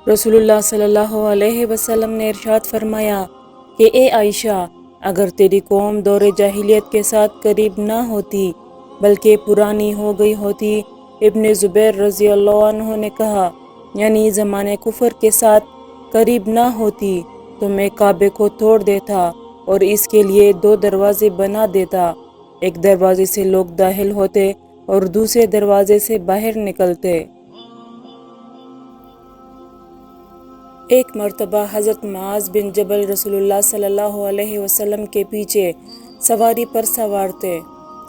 رسول اللہ صلی اللہ علیہ وسلم نے ارشاد فرمایا کہ اے عائشہ، اگر تیری قوم دور جاہلیت کے ساتھ قریب نہ ہوتی بلکہ پرانی ہو گئی ہوتی۔ ابن زبیر رضی اللہ عنہ نے کہا، یعنی زمانے کفر کے ساتھ قریب نہ ہوتی تو میں کعبے کو توڑ دیتا اور اس کے لیے 2 دروازے بنا دیتا، ایک دروازے سے لوگ داخل ہوتے اور دوسرے دروازے سے باہر نکلتے۔ ایک مرتبہ حضرت معاذ بن جبل رسول اللہ صلی اللہ علیہ وسلم کے پیچھے سواری پر سوار تھے۔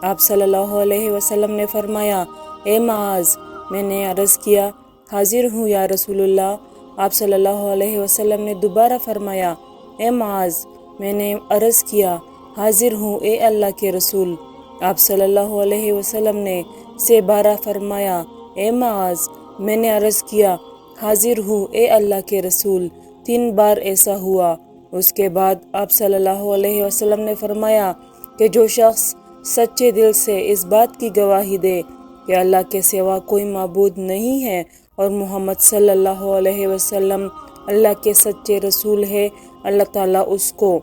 آپ صلی اللہ علیہ وسلم نے فرمایا، اے معاذ، میں نے عرض کیا، حاضر ہوں یا رسول اللہ۔ آپ صلی اللہ علیہ وسلم نے دوبارہ فرمایا، اے معاذ، میں نے عرض کیا، حاضر ہوں اے اللہ کے رسول۔ آپ صلی اللہ علیہ وسلم نے سے بارہ فرمایا، اے معاذ، میں نے عرض کیا، حاضر ہوں اے اللہ کے رسول۔ 3 بار ایسا ہوا۔ اس کے بعد آپ صلی اللہ علیہ وسلم نے فرمایا کہ جو شخص سچے دل سے اس بات کی گواہی دے کہ اللہ کے سوا کوئی معبود نہیں ہے اور محمد صلی اللہ علیہ وسلم اللہ کے سچے رسول ہے، اللہ تعالیٰ اس کو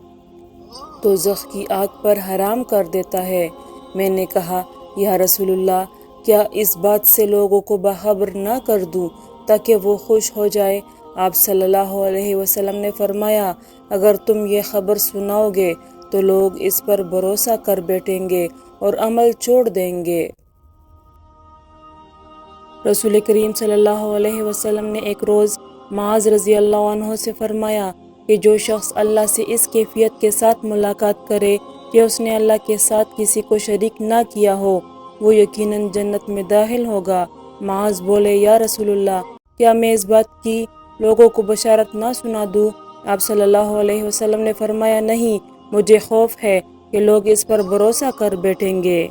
دوزخ کی آگ پر حرام کر دیتا ہے۔ میں نے کہا، یا رسول اللہ، کیا اس بات سے لوگوں کو باخبر نہ کر دوں تاکہ وہ خوش ہو جائے؟ آپ صلی اللہ علیہ وسلم نے فرمایا، اگر تم یہ خبر سناؤ گے تو لوگ اس پر بھروسہ کر بیٹھیں گے اور عمل چھوڑ دیں گے۔ رسول کریم صلی اللہ علیہ وسلم نے ایک روز معاذ رضی اللہ عنہ سے فرمایا کہ جو شخص اللہ سے اس کیفیت کے ساتھ ملاقات کرے کہ اس نے اللہ کے ساتھ کسی کو شریک نہ کیا ہو، وہ یقیناً جنت میں داخل ہوگا۔ معاذ بولے، یا رسول اللہ، کیا میں اس بات کی لوگوں کو بشارت نہ سنا دوں؟ آپ صلی اللہ علیہ وسلم نے فرمایا، نہیں، مجھے خوف ہے کہ لوگ اس پر بھروسہ کر بیٹھیں گے۔